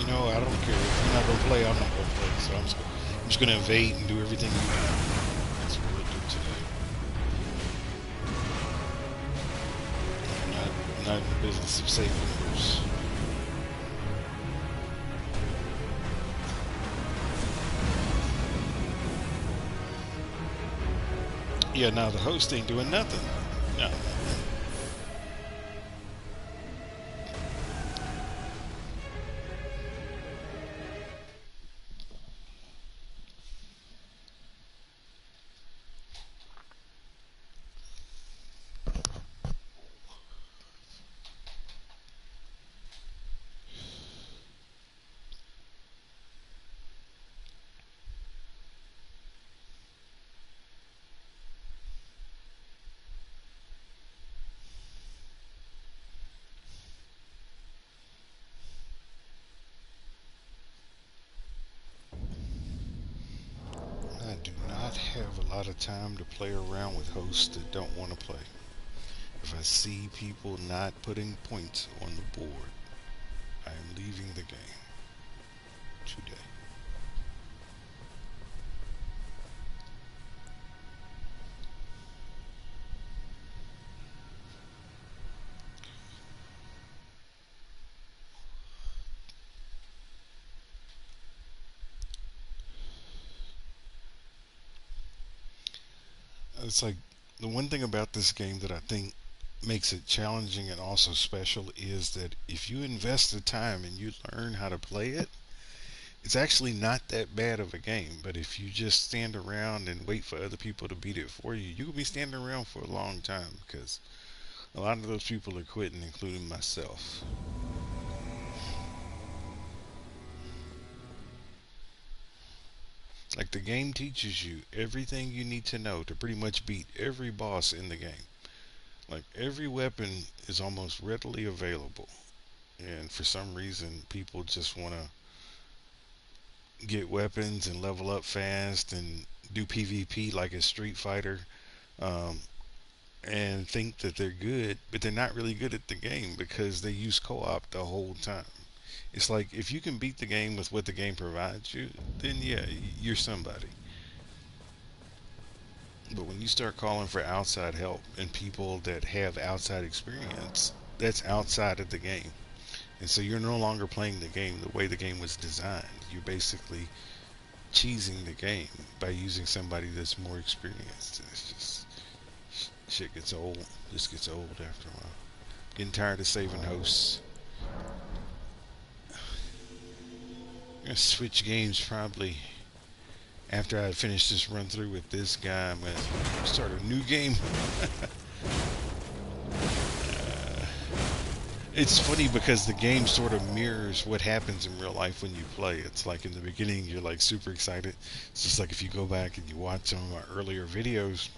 you know, I don't care. If you're not gonna play, I'm not gonna play. So I'm just gonna invade and do everything you do. That's what we'll do today. I'm not in the business of saving others. Yeah, now the host ain't doing nothing. No. I do not have a lot of time to play around with hosts that don't want to play. If I see people not putting points on the board, I am leaving the game today. It's like the one thing about this game that I think makes it challenging and also special is that if you invest the time and you learn how to play it, it's actually not that bad of a game. But if you just stand around and wait for other people to beat it for you, you could be standing around for a long time because a lot of those people are quitting, including myself. Like the game teaches you everything you need to know to pretty much beat every boss in the game. Like every weapon is almost readily available, and for some reason, people just want to get weapons and level up fast and do PvP like a Street Fighter, um, and think that they're good, but they're not really good at the game because they use co-op the whole time. It's like if you can beat the game with what the game provides you, then yeah, you're somebody. But when you start calling for outside help and people that have outside experience, that's outside of the game. And so you're no longer playing the game the way the game was designed. You're basically cheesing the game by using somebody that's more experienced. It's just shit gets old. Just gets old after a while. Getting tired of saving hosts. I'm gonna switch games probably after I finish this run through with this guy. I'm gonna start a new game. It's funny because the game sort of mirrors what happens in real life when you play. It's like in the beginning you're like super excited. It's just like if you go back and you watch some of my earlier videos,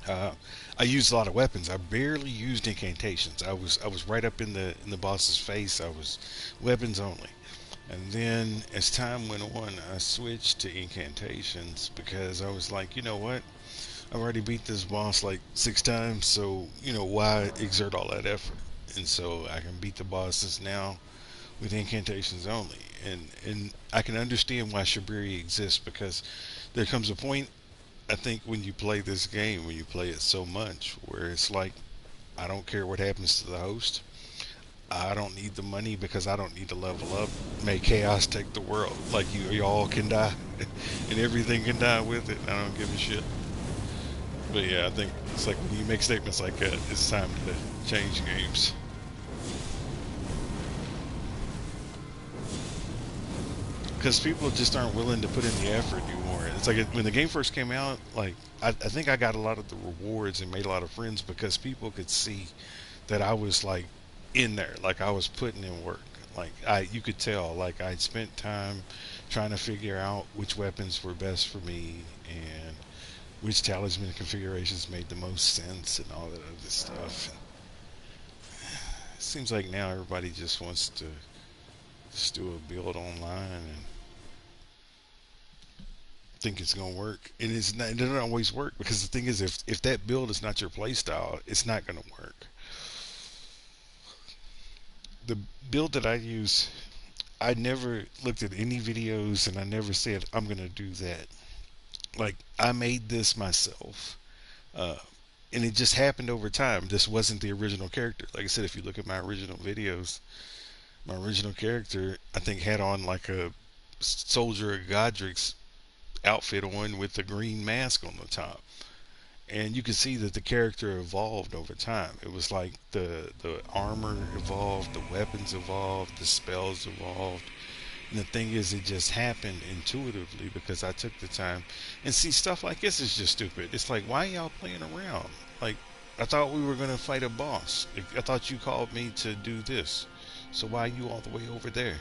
uh, I used a lot of weapons. I barely used incantations. I was right up in the boss's face. I was weapons only. And then as time went on, I switched to incantations because I was like, you know what? I've already beat this boss like 6 times, so why exert all that effort? And so I can beat the bosses now with incantations only. And I can understand why Shibiri exists because there comes a point I think when you play this game, when you play it so much, where it's like I don't care what happens to the host. I don't need the money because I don't need to level up. May chaos take the world. Like you all can die, and everything can die with it. I don't give a shit. But yeah, I think it's like when you make statements like that, it's time to change games. Because people just aren't willing to put in the effort anymore. It's like when the game first came out, like I think I got a lot of the rewards and made a lot of friends because people could see that I was like in there, like I was putting in work. Like you could tell, like I'd spent time trying to figure out which weapons were best for me and which talisman configurations made the most sense and all that other stuff. It seems like now everybody just wants to just do a build online and think it's gonna work, and it doesn't always work because the thing is, if that build is not your playstyle, it's not gonna work. The build that I use, I never looked at any videos and I never said I'm gonna do that. Like I made this myself. Uh, and it just happened over time. This wasn't the original character. Like I said, if you look at my original videos, my original character, I think, had on like a soldier of Godric's outfit on with the green mask on the top. And you can see that the character evolved over time. It was like the armor evolved, the weapons evolved, the spells evolved. And the thing is, it just happened intuitively because I took the time. And see, stuff like this is just stupid. It's like, why y'all playing around? Like, I thought we were gonna fight a boss. I thought you called me to do this. So why are you all the way over there?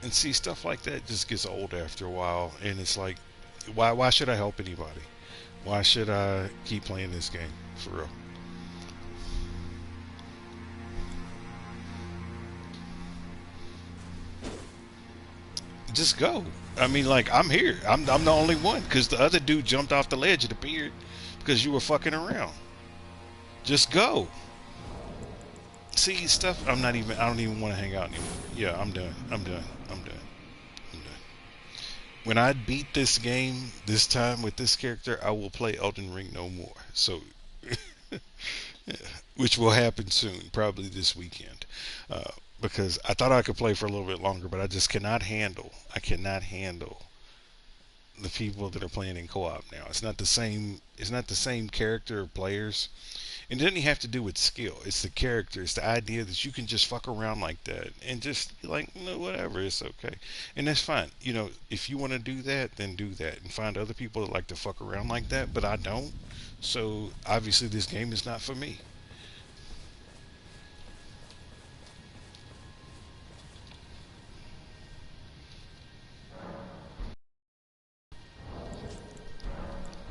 And see, stuff like that just gets old after a while. And it's like, why should I help anybody? Why should I keep playing this game for real? Just go. I mean, like I'm here. I'm the only one because the other dude jumped off the ledge. It appeared because you were fucking around. Just go. See stuff. I'm not even. I don't even want to hang out anymore. Yeah, I'm done. I'm done. I'm done. I'm done. When I beat this game this time with this character, I will play Elden Ring no more. So, which will happen soon, probably this weekend. Because I thought I could play for a little bit longer, but I just cannot handle. I cannot handle the people that are playing in co-op now. It's not the same. It's not the same character or players. It doesn't have to do with skill. It's the character. It's the idea that you can just fuck around like that and just be like, no, whatever. It's okay, and that's fine. You know, if you want to do that, then do that and find other people that like to fuck around like that. But I don't. So obviously, this game is not for me.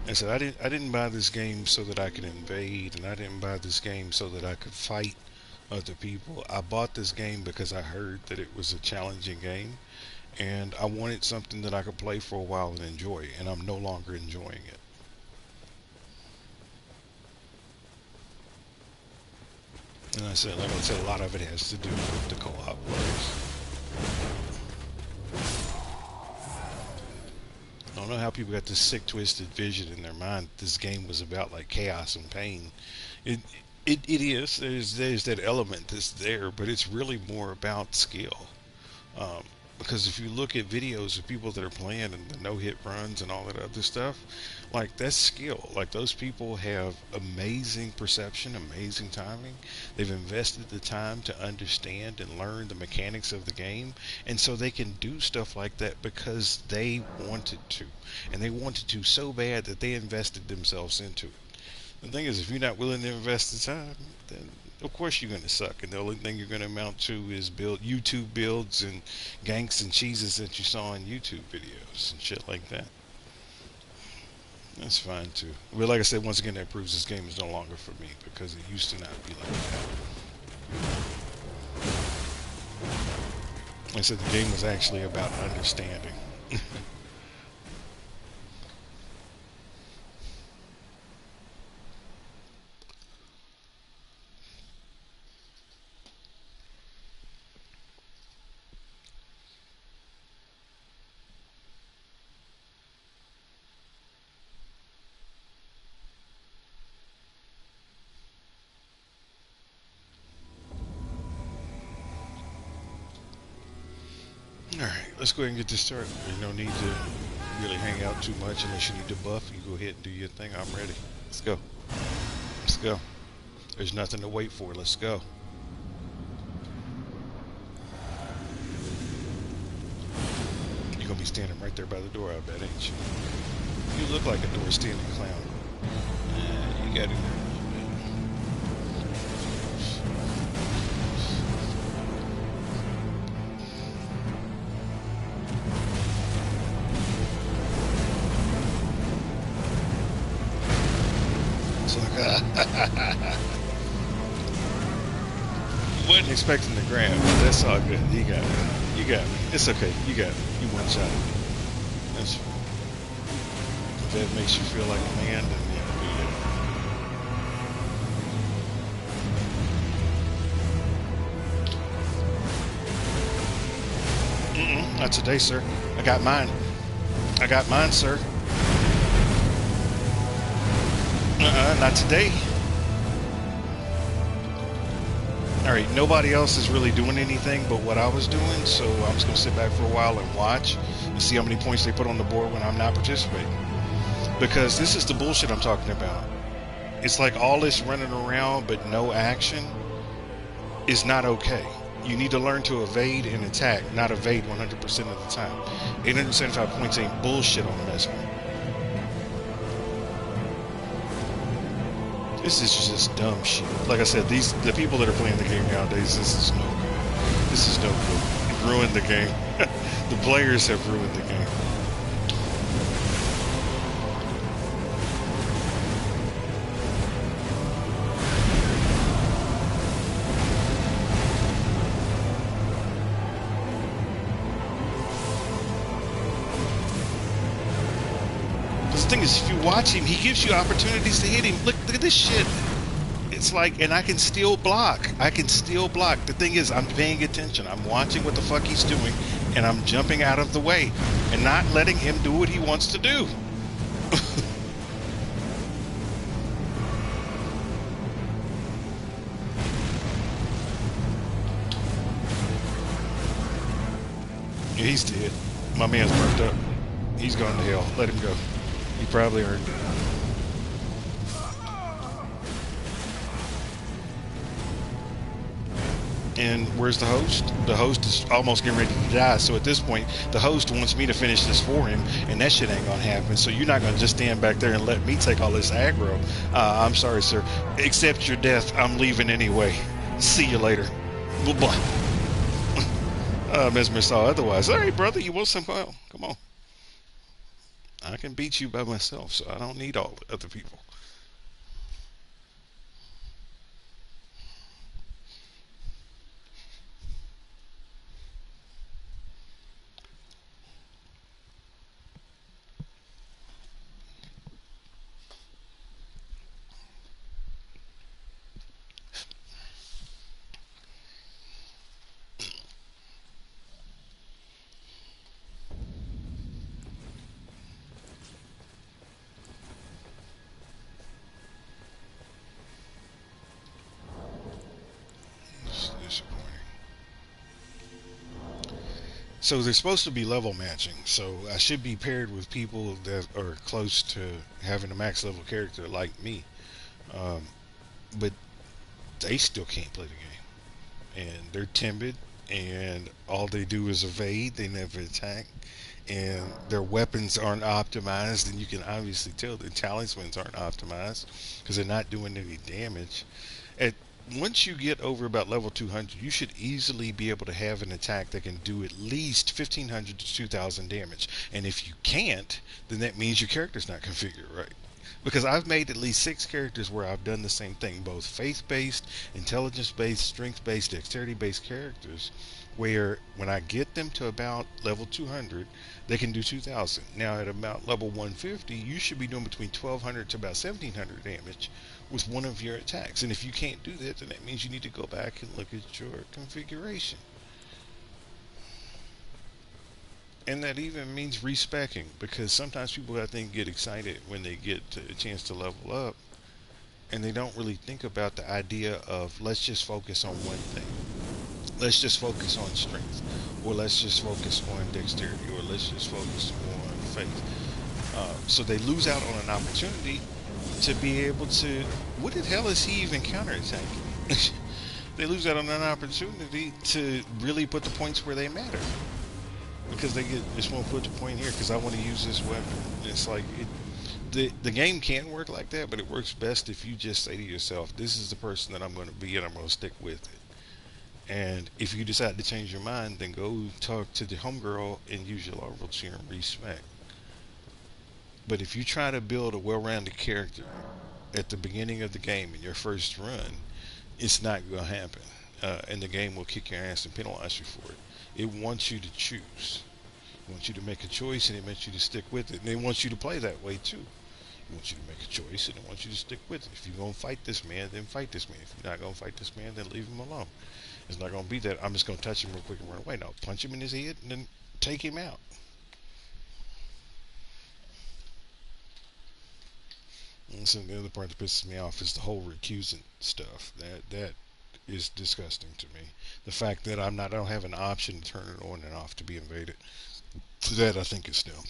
And so I didn't buy this game so that I could invade, and I didn't buy this game so that I could fight other people. I bought this game because I heard that it was a challenging game, and I wanted something that I could play for a while and enjoy, and I'm no longer enjoying it. And like I said, a lot of it has to do with the co-op players. I don't know how people got this sick, twisted vision in their mind. This game was about like chaos and pain. It it is. There's that element that's there, but it's really more about skill. Um, because if you look at videos of people that are playing and the no hit runs and all that other stuff, like that's skill. Like those people have amazing perception, amazing timing. They've invested the time to understand and learn the mechanics of the game, and so they can do stuff like that because they wanted to, and they wanted to so bad that they invested themselves into it. The thing is, if you're not willing to invest the time, then of course you're going to suck. And the only thing you're going to amount to is build YouTube builds and ganks and cheeses that you saw in YouTube videos and shit like that. That's fine too. But like I said, once again, that proves this game is no longer for me because it used to not be like that. Like I said, the game was actually about understanding. Alright, let's go ahead and get this started. There's no need to really hang out too much unless you need to buff. You go ahead and do your thing. I'm ready. Let's go. Let's go. There's nothing to wait for. Let's go. You're gonna be standing right there by the door, I bet, ain't you? You look like a door standing clown. You got it. So, wasn't expecting to grab, but that's all good. You got it. You got it. It's okay. You got it. You one shot it. That's fine. If that makes you feel like a man, then yeah, do that. Not today, sir. I got mine. I got mine, sir. Not today. Alright, nobody else is really doing anything but what I was doing, so I'm just going to sit back for a while and watch and see how many points they put on the board when I'm not participating. Because this is the bullshit I'm talking about. It's like all this running around but no action is not okay. You need to learn to evade and attack, not evade 100% of the time. 875 points ain't bullshit on this one. This is just dumb shit. Like I said, the people that are playing the game nowadays, this is no good. This is no good. It ruined the game. The players have ruined the game. The thing is, if you watch him, he gives you opportunities to hit him. Look at this shit. It's like, and I can still block. I can still block. The thing is, I'm paying attention. I'm watching what the fuck he's doing, and I'm jumping out of the way and not letting him do what he wants to do. Yeah, he's dead. My man's burnt up. He's gone to hell. Let him go. He probably earned it. And where's the host? The host is almost getting ready to die. So at this point, the host wants me to finish this for him, and that shit ain't gonna happen. So you're not gonna just stand back there and let me take all this aggro. I'm sorry, sir. Accept your death. I'm leaving anyway. See you later. Bye-bye. Mesmer saw otherwise. All right, brother, you want some? Well, come on. I can beat you by myself, so I don't need all the other people. It's disappointing. So they're supposed to be level matching, so I should be paired with people that are close to having a max level character like me. Um, but they still can't play the game. And they're timid, and all they do is evade, they never attack. And their weapons aren't optimized, and you can obviously tell their talismans aren't optimized because they're not doing any damage. At Once you get over about level 200, you should easily be able to have an attack that can do at least 1500 to 2000 damage. And if you can't, then that means your character's not configured right. Because I've made at least 6 characters where I've done the same thing, both faith-based, intelligence-based, strength-based, dexterity-based characters, where when I get them to about level 200, they can do 2000. Now at about level 150, you should be doing between 1200 to about 1700 damage with one of your attacks. And if you can't do that, then that means you need to go back and look at your configuration. And that even means respecing, because sometimes people, I think, get excited when they get a chance to level up, and they don't really think about the idea of, let's just focus on one thing. Let's just focus on strength, or let's just focus on dexterity, or let's just focus on faith. So they lose out on an opportunity to be able to, what the hell is he even counterattacking? They lose out on an opportunity to really put the points where they matter, because they just want to put the point here because I want to use this weapon. It's like the game can work like that, but it works best if you just say to yourself, this is the person that I'm going to be, and I'm going to stick with it. And if you decide to change your mind, then go talk to the homegirl and use your loyalty and respect. But if you try to build a well-rounded character at the beginning of the game in your first run, it's not going to happen. And the game will kick your ass and penalize you for it. It wants you to choose. It wants you to make a choice, and it wants you to stick with it. And it wants you to play that way too. It wants you to make a choice, and it wants you to stick with it. If you're going to fight this man, then fight this man. If you're not going to fight this man, then leave him alone. It's not going to be that I'm just going to touch him real quick and run away. No, punch him in his head and then take him out. And so the other part that pisses me off is the whole recusant stuff. That is disgusting to me. The fact that I don't have an option to turn it on and off to be invaded. That I think is dumb.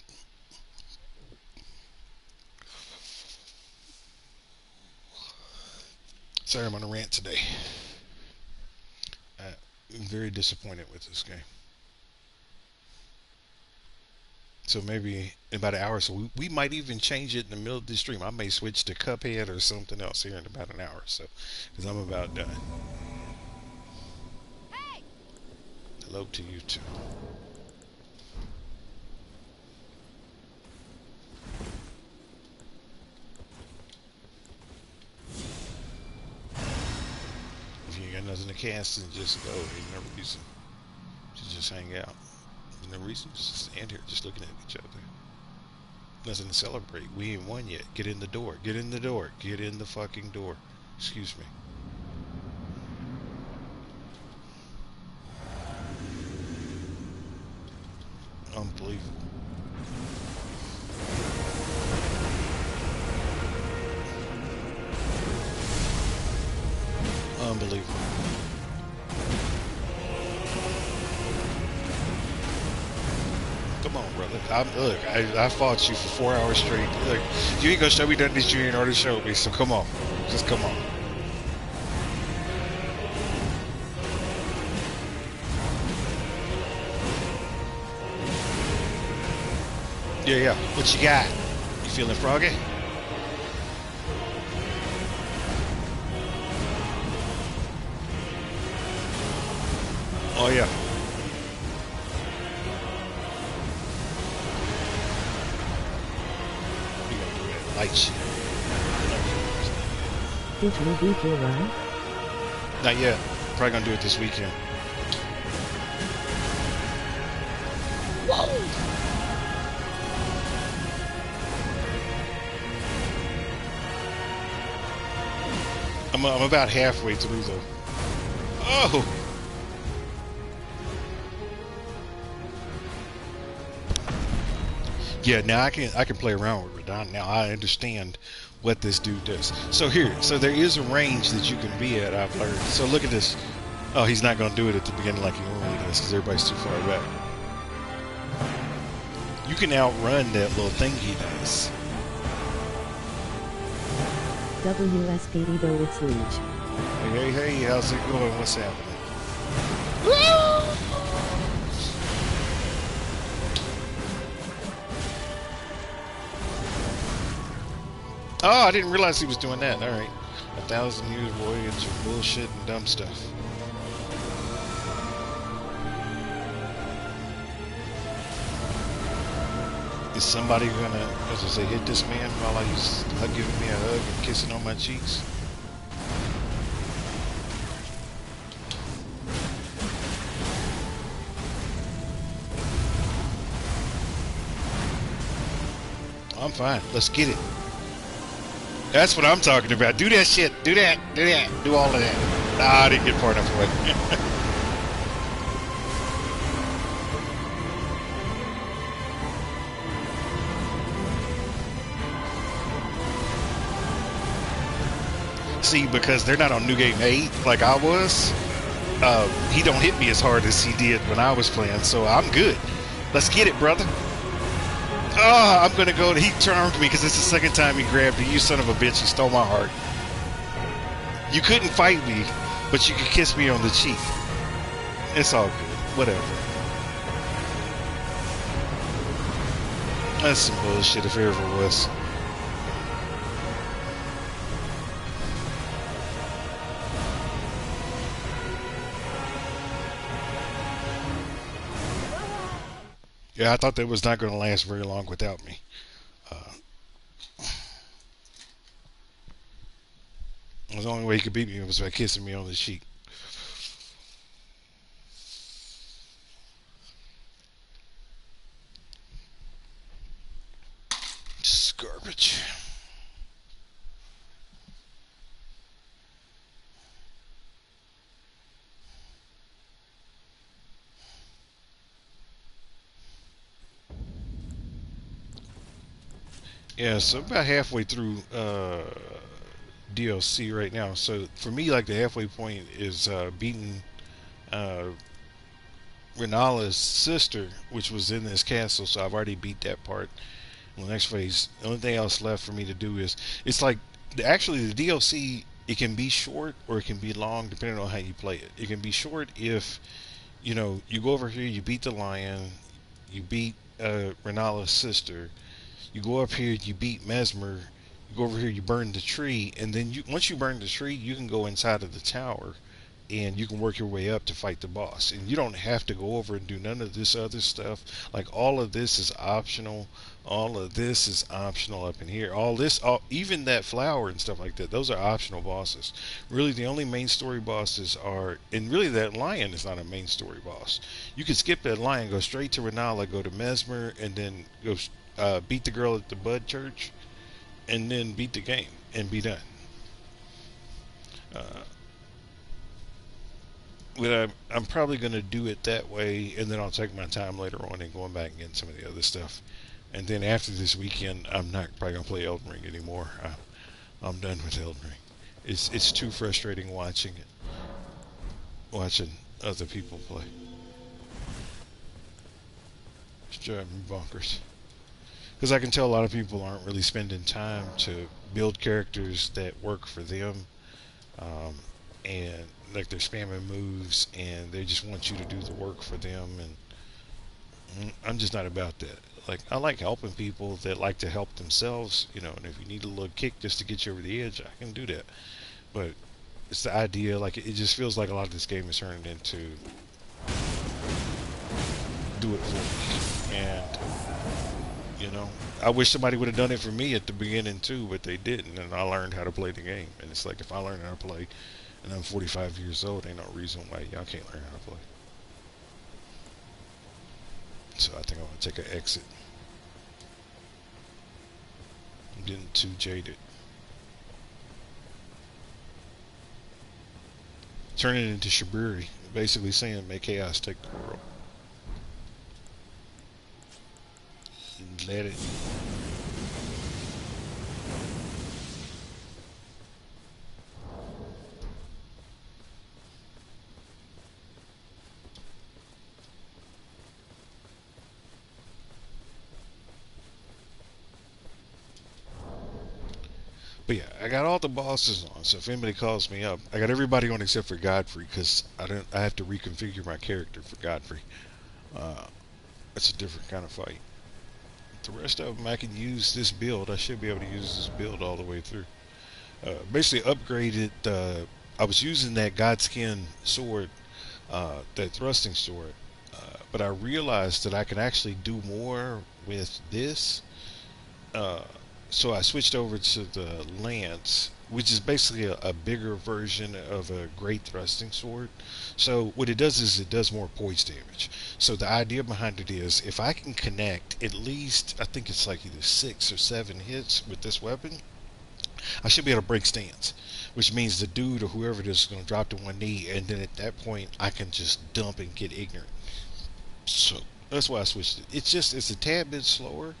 Sorry, I'm on a rant today. I'm very disappointed with this game. So maybe in about an hour, so we might even change it in the middle of the stream. I may switch to Cuphead or something else here in about an hour, so because I'm about done. Hey! Hello to you too. If you ain't got nothing to cast, then just go. Ain't no reason to just hang out. There's no reason to just stand here just looking at each other. Nothing to celebrate. We ain't won yet. Get in the door. Get in the door. Get in the fucking door. Excuse me. Unbelievable. Unbelievable. Come on, brother. Look, I fought you for 4 hours straight. Look, you ain't gonna show me nothing that you ain't already showed me, so come on. Just come on. Yeah. What you got? You feeling froggy? Oh, yeah. You gonna do that light shit. Did you beat your run? Not yet. Probably gonna do it this weekend. Whoa! I'm about halfway through though. Oh! Yeah, now I can play around with Radon. Now I understand what this dude does. So there is a range that you can be at, I've learned. So look at this. Oh, he's not gonna do it at the beginning like he normally does because everybody's too far back. You can outrun that little thing he does. WSK Ido-It's Leech. Hey, how's it going? What's happening? Oh, I didn't realize he was doing that. Alright. 1,000 years voyage of bullshit and dumb stuff. Is somebody gonna, as I say, hit this man while he's giving me a hug and kissing on my cheeks? I'm fine. Let's get it. That's what I'm talking about. Do that shit. Do that. Do that. Do all of that. Nah, I didn't get far enough away. See, because they're not on New Game 8 like I was, he don't hit me as hard as he did when I was playing, so I'm good. Let's get it, brother. Oh, I'm gonna go. He charmed me because it's the second time he grabbed me. You son of a bitch! You stole my heart. You couldn't fight me, but you could kiss me on the cheek. It's all good. Whatever. That's some bullshit if there ever was. Yeah, I thought that was not going to last very long without me. The only way he could beat me was by kissing me on the cheek. Just garbage. Yeah, so about halfway through DLC right now. So for me, like the halfway point is beating uh, Renala's sister, which was in this castle. So I've already beat that part. In the next phase, the only thing else left for me to do is it's like actually the DLC. It can be short or it can be long depending on how you play it. It can be short if you go over here, you beat the lion, you beat Renala's sister, you go up here, you beat Mesmer, you go over here, you burn the tree, and then once you burn the tree, you can go inside of the tower and you can work your way up to fight the boss. And you don't have to go over and do none of this other stuff. Like all of this is optional. All of this is optional up in here. Even that flower and stuff like that, those are optional bosses. Really, the only main story bosses are, and really that lion is not a main story boss. You could skip that lion, go straight to Renala, go to Mesmer, and then go beat the girl at the Bud Church, and then beat the game and be done. Uh, but I'm probably going to do it that way, and then I'll take my time later on and going back and getting some of the other stuff. And then after this weekend, I'm not probably going to play Elden Ring anymore. I'm done with Elden Ring. It's too frustrating watching it, watching other people play. It's driving me bonkers. Because I can tell a lot of people aren't really spending time to build characters that work for them, um, and like they're spamming moves, and they just want you to do the work for them, and I'm just not about that. Like I like helping people that like to help themselves, and if you need a little kick just to get you over the edge, I can do that. But it's the idea, like it just feels like a lot of this game is turning into do it for me, and I wish somebody would have done it for me at the beginning too, but they didn't, and I learned how to play the game. And it's like if I learn how to play, and I'm 45 years old, ain't no reason why y'all can't learn how to play. So I think I'm gonna take an exit. I'm getting too jaded. Turn it into Shiburi, basically saying make chaos take the world. And let it. But yeah, I got all the bosses on. So if anybody calls me up, I got everybody on except for Godfrey because I don't. I have to reconfigure my character for Godfrey. Uh, that's a different kind of fight. The rest of them, I can use this build. I should be able to use this build all the way through. Basically, upgraded. I was using that Godskin sword, that thrusting sword, but I realized that I can actually do more with this. Uh, so I switched over to the lance, which is basically a bigger version of a great thrusting sword. So what it does is it does more poise damage. So the idea behind it is if I can connect at least, I think it's like either 6 or 7 hits with this weapon, I should be able to break stance, which means the dude or whoever it is going to drop to one knee, and then at that point I can just dump and get ignorant. So that's why I switched it. It's a tad bit slower.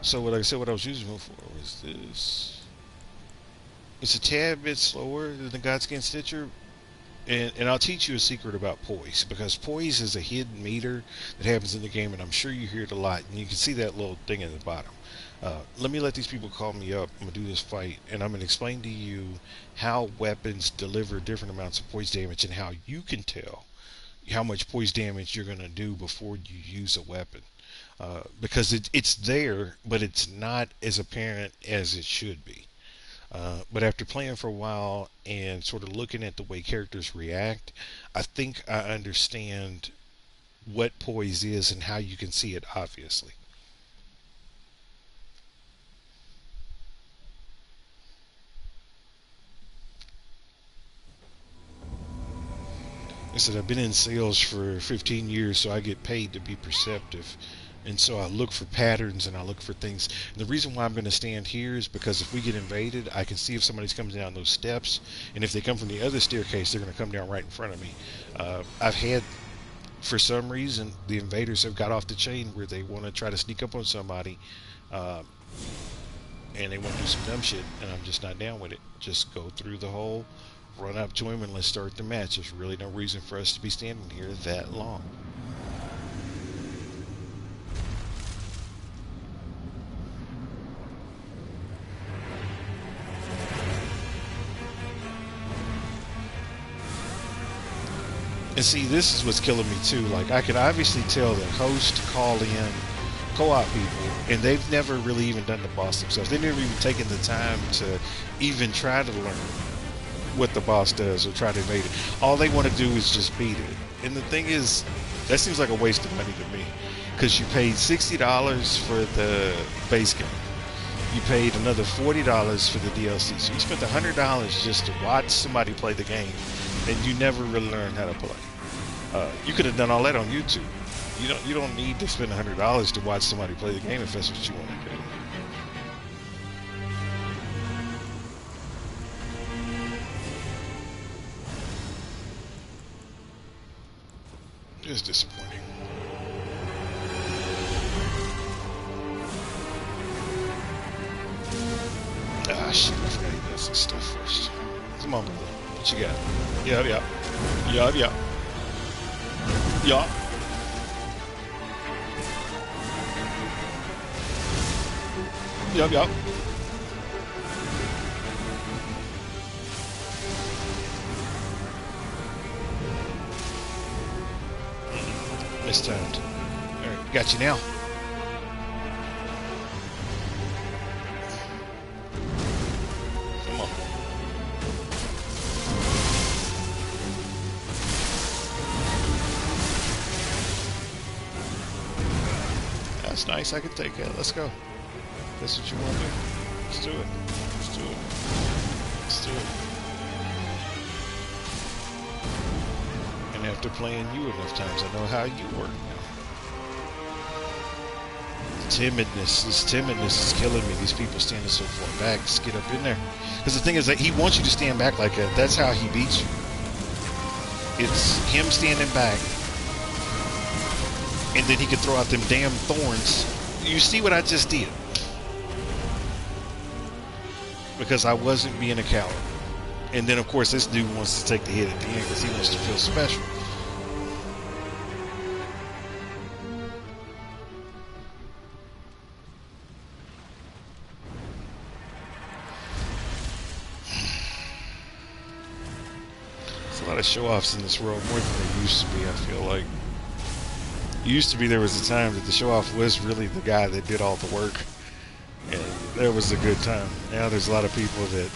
So what I said, what I was using it for was this. It's a tad bit slower than the Godskin Stitcher, and I'll teach you a secret about poise, because poise is a hidden meter that happens in the game, and I'm sure you hear it a lot, and you can see that little thing at the bottom. Let me let these people call me up. I'm gonna do this fight, and I'm gonna explain to you how weapons deliver different amounts of poise damage, and how you can tell how much poise damage you're gonna do before you use a weapon. Because it's there, but it's not as apparent as it should be. But after playing for a while and sort of looking at the way characters react, I think I understand what poise is and how you can see it obviously. I said I've been in sales for 15 years, so I get paid to be perceptive. And so I look for patterns and I look for things. And the reason why I'm going to stand here is because if we get invaded, I can see if somebody's coming down those steps. And if they come from the other staircase, they're going to come down right in front of me. I've had, for some reason, the invaders have got off the chain where they want to try to sneak up on somebody. Uh, and they want to do some dumb shit, and I'm just not down with it. Just go through the whole, run up to him, and let's start the match. There's really no reason for us to be standing here that long. And see, this is what's killing me too. Like, I can obviously tell that host call in co-op people, and they've never really even done the boss themselves. They've never even taken the time to even try to learn what the boss does or try to evade it. All they want to do is just beat it. And the thing is, that seems like a waste of money to me, because you paid $60 for the base game. You paid another $40 for the DLC. So you spent $100 just to watch somebody play the game, and you never really learned how to play. You could have done all that on YouTube. You don't need to spend $100 to watch somebody play the game if that's what you want to do. It's disappointing. Ah, shit, I forgot he does this stuff first. Come on, what you got? Yup. Mistimed. Alright, got you now. Come on. That's nice, I can take that. Let's go. That's what you want to do. Let's do it. Let's do it. Let's do it. And after playing you enough times, I know how you work now. This timidness is killing me. These people standing so far back. Just get up in there. Because the thing is that he wants you to stand back like that. That's how he beats you. It's him standing back, and then he can throw out them damn thorns. You see what I just did? Because I wasn't being a coward. And then, of course, this dude wants to take the hit at the end because he wants to feel special. There's a lot of show-offs in this world, more than there used to be, I feel like. It used to be there was a time that the show-off was really the guy that did all the work. And there was a good time. Now there's a lot of people that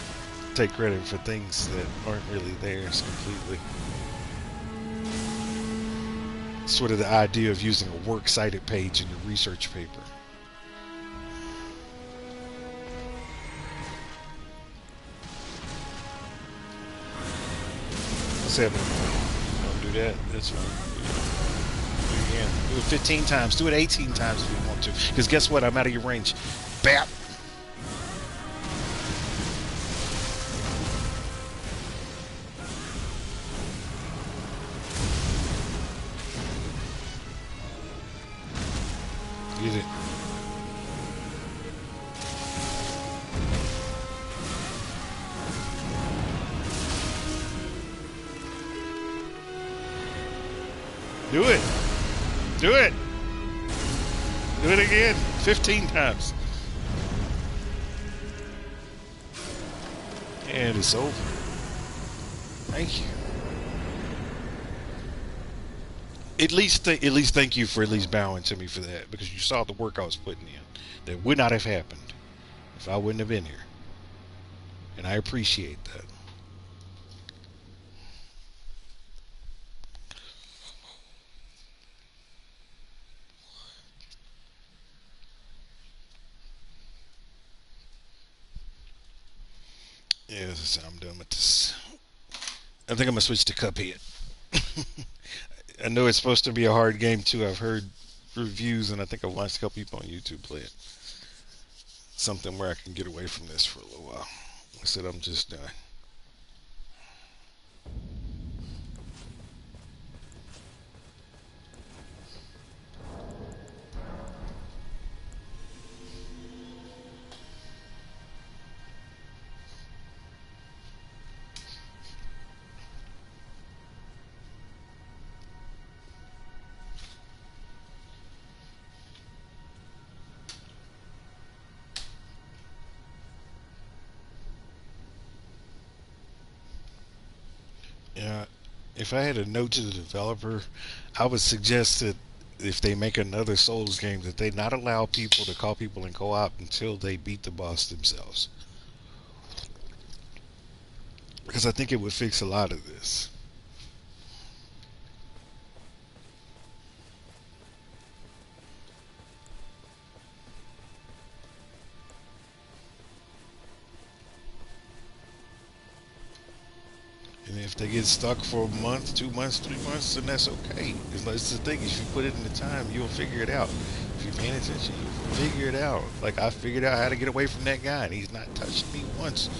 take credit for things that aren't really theirs completely. Sort of the idea of using a works cited page in your research paper. What's happening? Don't do that. That's fine. Do it again. Do it 15 times. Do it 18 times if you want to. Because guess what? I'm out of your range. Bap! Get it. Do it. Do it. Do it again. 15 times. And it's over. Thank you. At least thank you for at least bowing to me for that, because you saw the work I was putting in. That would not have happened if I wouldn't have been here. And I appreciate that. Yes, I'm done with this. I think I'm going to switch to Cuphead. I know it's supposed to be a hard game too. I've heard reviews, and I think I've watched a couple people on YouTube play it. Something where I can get away from this for a little while. I said I'm just done. Yeah, if I had a note to the developer, I would suggest that if they make another Souls game, that they not allow people to call people in co-op until they beat the boss themselves, because I think it would fix a lot of this. And if they get stuck for a month, 2 months, 3 months, then that's okay. It's the thing. If you put it in the time, you'll figure it out. If you're paying attention, you'll figure it out. Like I figured out how to get away from that guy, and he's not touched me once.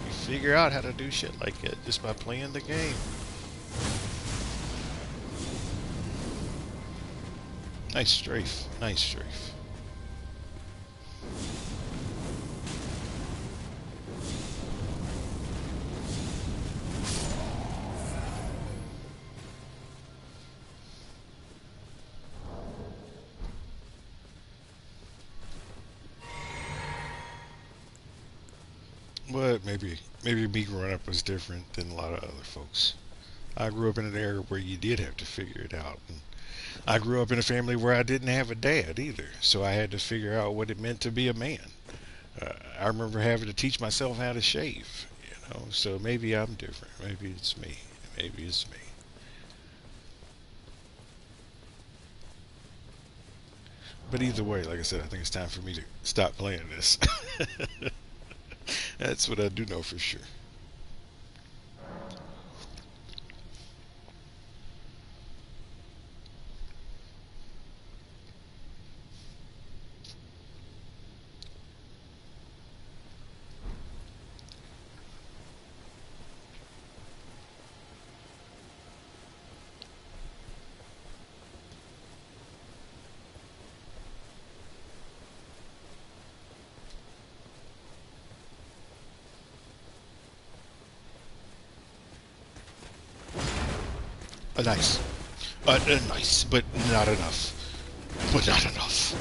You figure out how to do shit like that just by playing the game. Nice strafe. Nice strafe. But maybe me growing up was different than a lot of other folks. I grew up in an era where you did have to figure it out. And I grew up in a family where I didn't have a dad either, so I had to figure out what it meant to be a man. I remember having to teach myself how to shave, So maybe I'm different. Maybe it's me. Maybe it's me. But either way, like I said, I think it's time for me to stop playing this. That's what I do know for sure. Nice. Nice, but not enough. But not enough.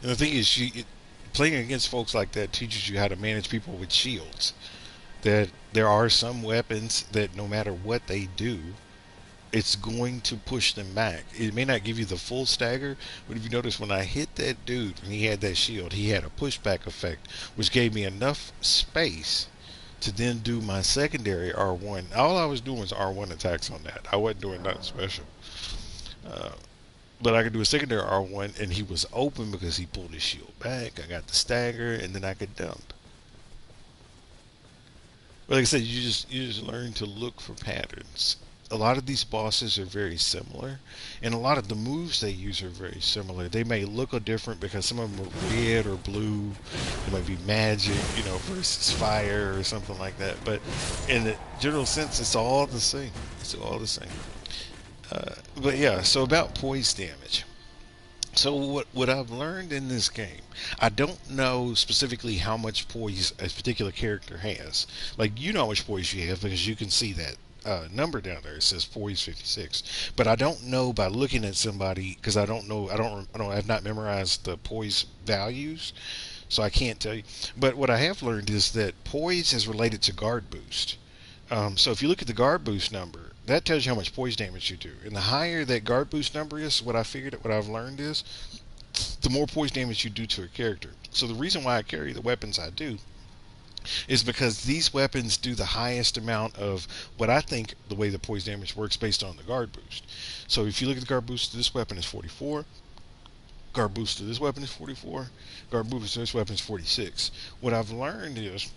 And the thing is, playing against folks like that teaches you how to manage people with shields. That there are some weapons that no matter what they do, it's going to push them back. It may not give you the full stagger, but if you notice when I hit that dude and he had that shield, he had a pushback effect, which gave me enough space to then do my secondary R1. All I was doing was R1 attacks on that. I wasn't doing nothing special. Uh, but I could do a secondary R1 and he was open because he pulled his shield back. I got the stagger and then I could dump. But like I said, you just learn to look for patterns. A lot of these bosses are very similar, and a lot of the moves they use are very similar. They may look a different because some of them are red or blue. It might be magic, versus fire or something like that. But in the general sense, it's all the same. It's all the same. But yeah, so about poise damage. So what I've learned in this game, I don't know specifically how much poise a particular character has. Like you know how much poise you have because you can see that number down there. It says poise 56. But I don't know by looking at somebody because I don't know. I've not memorized the poise values, so I can't tell you. But what I have learned is that poise is related to guard boost. So if you look at the guard boost number, that tells you how much poise damage you do. And the higher that guard boost number is, what I've learned is, the more poise damage you do to a character. So the reason why I carry the weapons I do is because these weapons do the highest amount of what I think the way the poise damage works based on the guard boost. So if you look at the guard boost to this weapon is 44, guard boost to this weapon is 44, guard boost to this weapon is 46. What I've learned is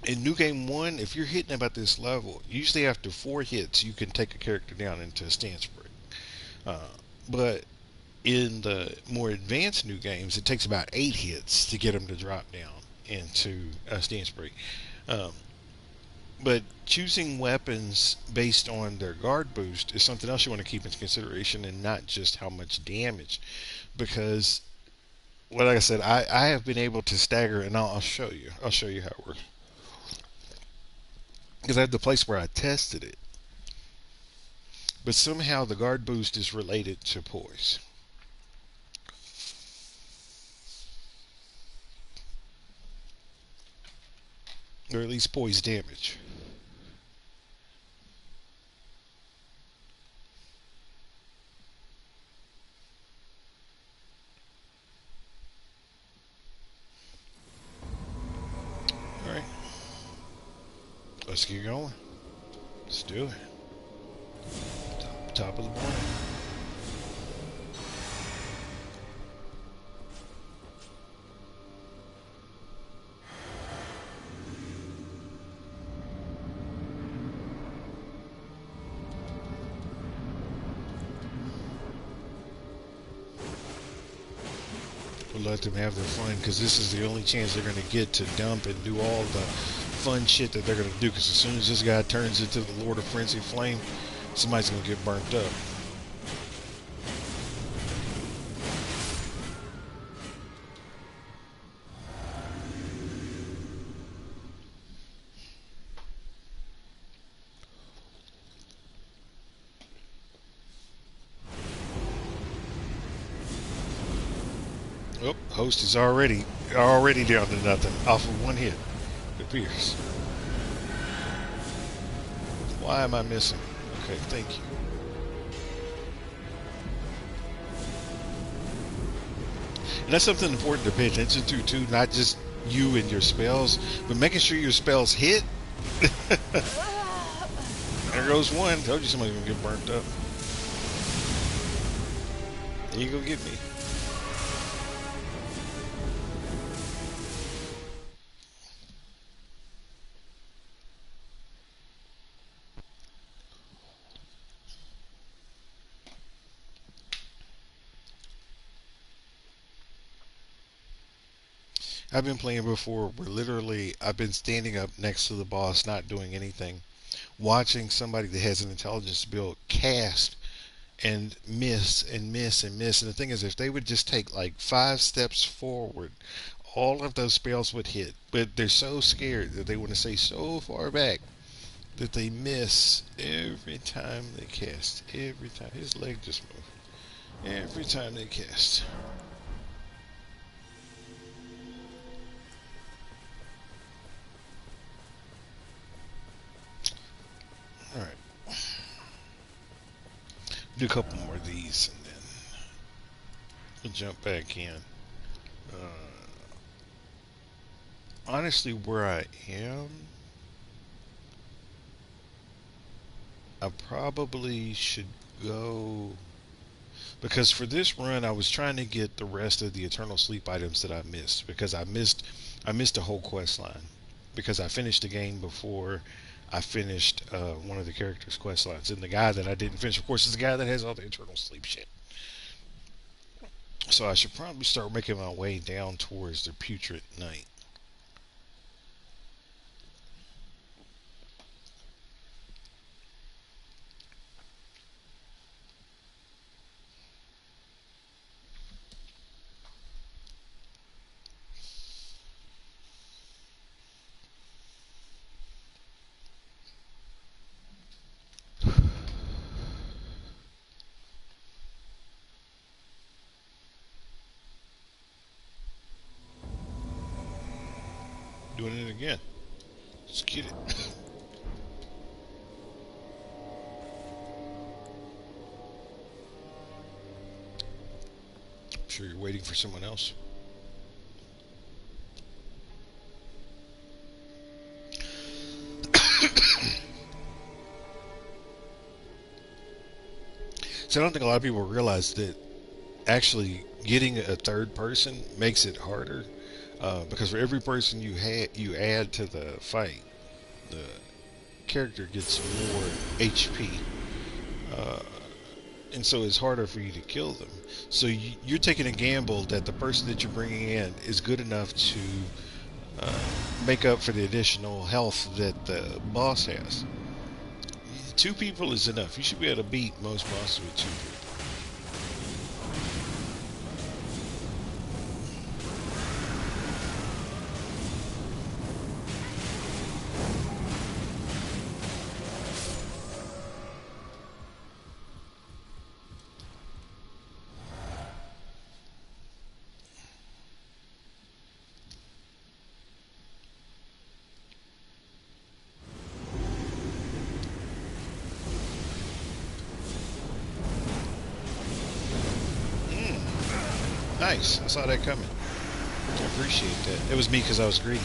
in New Game 1, if you're hitting about this level, usually after 4 hits, you can take a character down into a stance break. Uh, but in the more advanced New Games, it takes about 8 hits to get them to drop down into a stance break. Um, but choosing weapons based on their guard boost is something else you want to keep into consideration and not just how much damage. Because, well, like I said, I have been able to stagger, and I'll show you. I'll show you how it works. Because I had the place where I tested it. But somehow the guard boost is related to poise. or at least poise damage. All right, let's get going. Let's do it. Top of the morning. We'll let them have their fun because this is the only chance they're going to get to dump and do all the fun shit that they're going to do. Because as soon as this guy turns into the Lord of Frenzy Flame, somebody's going to get burnt up. Oh, host is already down to nothing off of one hit. It appears. Why am I missing? Okay, thank you. And that's something important to pay attention to too, not just you and your spells, but making sure your spells hit. There goes one. Told you somebody's gonna get burnt up. There you go get me. I've been playing before where literally I've been standing up next to the boss not doing anything, watching somebody that has an intelligence build cast and miss and miss and miss. And the thing is, if they would just take like 5 steps forward, all of those spells would hit. But they're so scared that they want to stay so far back that they miss every time they cast. Every time. His leg just moved. Every time they cast. Alright. Do a couple more of these and then we'll jump back in. Honestly, where I am, I probably should go, because for this run I was trying to get the rest of the eternal sleep items that I missed, because I missed a whole quest line because I finished the game before I finished one of the characters' quest lines, and the guy that I didn't finish, of course, is the guy that has all the eternal sleep shit. So I should probably start making my way down towards the putrid night. Doing it again. Let's get it. I'm sure you're waiting for someone else. So I don't think a lot of people realize that actually getting a third person makes it harder, because for every person you add to the fight, the character gets more HP, uh, and so it's harder for you to kill them. So you're taking a gamble that the person that you're bringing in is good enough to uh, make up for the additional health that the boss has. 2 people is enough. You should be able to beat most bosses with 2 people. Nice. I saw that coming. I appreciate that. It was me because I was greedy.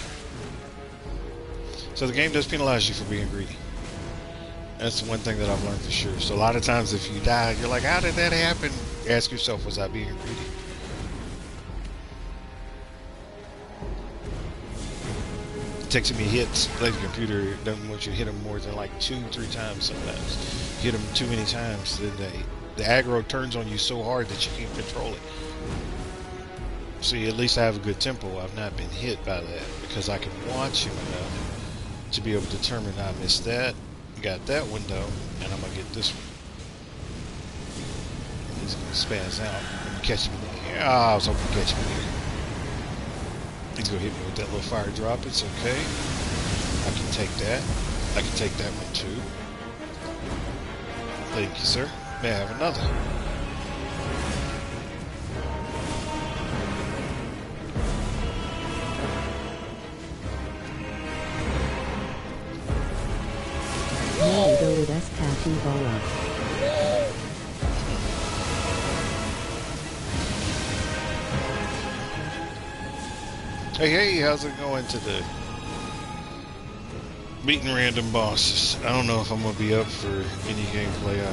So the game does penalize you for being greedy. That's one thing that I've learned for sure. So a lot of times if you die, you're like, how did that happen? Ask yourself, was I being greedy? It takes me hits. Like the computer doesn't want you to hit them more than like 2-3 times sometimes. Hit them too many times, then the aggro turns on you so hard that you can't control it. See, at least I have a good tempo. I've not been hit by that because I can watch him enough to be able to determine I missed that. Got that window, and I'm gonna get this one. And he's gonna spaz out and catch me there. Ah, I was hoping to catch me there. He's gonna hit me with that little fire drop. It's okay. I can take that. I can take that one too. Thank you, sir. May I have another? Hey, how's it going today? Beating random bosses. I don't know if I'm gonna be up for any gameplay.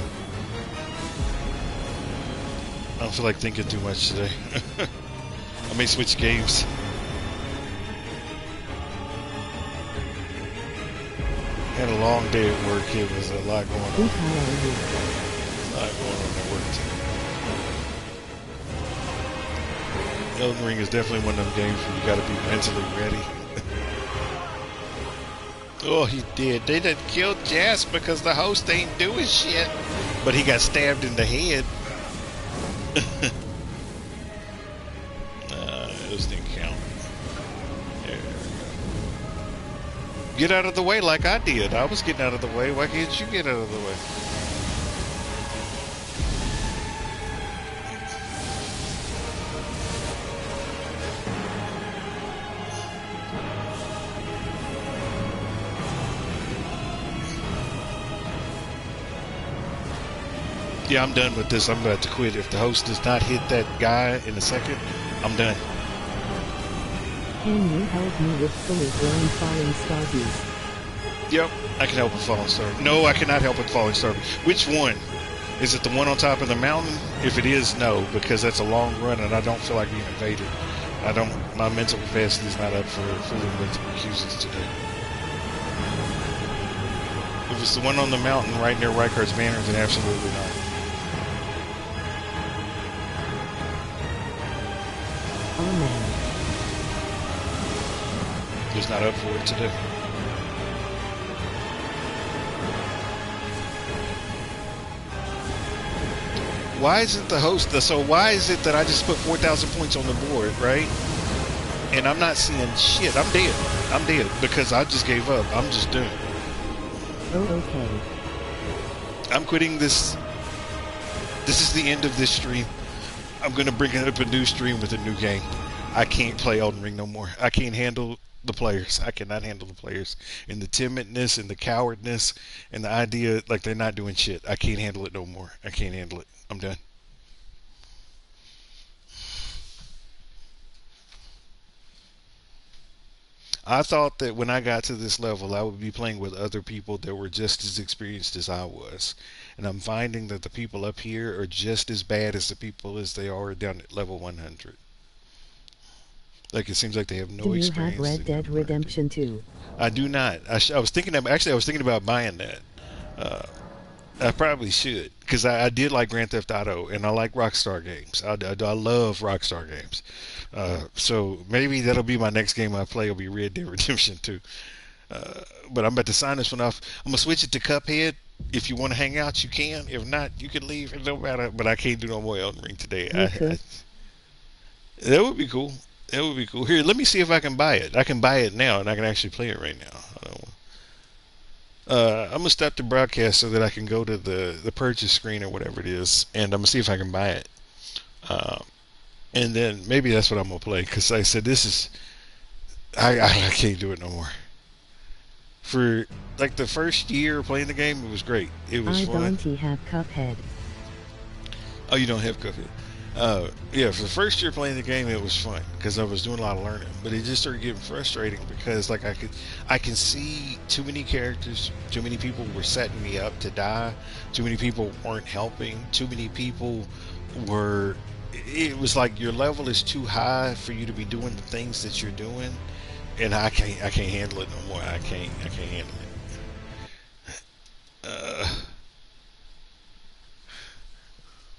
I don't feel like thinking too much today. I may switch games. Had a long day at work. It was a lot going on. A lot going on at work today. Elden Ring is definitely one of them games where you gotta be mentally ready. Oh, he did. They done killed Jas because the host ain't doing shit. But he got stabbed in the head. Those didn't count. There we go. Get out of the way like I did. I was getting out of the way. Why can't you get out of the way? Yeah, I'm done with this. I'm about to quit. If the host does not hit that guy in a second, I'm done. Can you help me with fully grown falling star beast? Yep, I can help with falling star. No, I cannot help with falling star. Which one? Is it the one on top of the mountain? If it is, no, because that's a long run and I don't feel like being invaded. My mental capacity is not up for fully mental excuses today. If it's the one on the mountain right near Reichardt's Banner, then absolutely not. Oh man. Just not up for it today. Why isn't the host, so why is it that I just put 4,000 points on the board, right? And I'm not seeing shit. I'm dead. I'm dead because I just gave up. I'm just done. Oh, okay. I'm quitting this. This is the end of this stream. I'm going to bring up a new stream with a new game. I can't play Elden Ring no more. I can't handle the players. I cannot handle the players. And the timidness and the cowardness and the idea like they're not doing shit. I can't handle it no more. I can't handle it. I'm done. I thought that when I got to this level, I would be playing with other people that were just as experienced as I was. And I'm finding that the people up here are just as bad as the people as they are down at level 100. Like, it seems like they have no experience. Do you have Red Dead Redemption 2? I do not. I was thinking about buying that. I probably should, because I did like Grand Theft Auto, and I like Rockstar games. I love Rockstar games. So maybe that'll be my next game I play. Will be Red Dead Redemption 2. But I'm about to sign this one off. I'm gonna switch it to Cuphead. If you want to hang out, you can. If not, you can leave. It don't matter. But I can't do no more Elden Ring today. That would be cool. That would be cool. Here, let me see if I can buy it. I can buy it now, and I can actually play it right now. I'm gonna stop the broadcast so that I can go to the purchase screen or whatever it is, and I'm gonna see if I can buy it. And then maybe that's what I'm gonna play, because like I said, this is I can't do it no more. For like the first year playing the game, it was great. It was fun. I don't have Cuphead. Oh, you don't have Cuphead? Yeah, for the first year playing the game, it was fun because I was doing a lot of learning. But it just started getting frustrating because like I can see too many characters, too many people were setting me up to die, too many people weren't helping, too many people were. It was like your level is too high for you to be doing the things that you're doing, and I can't handle it no more. I can't handle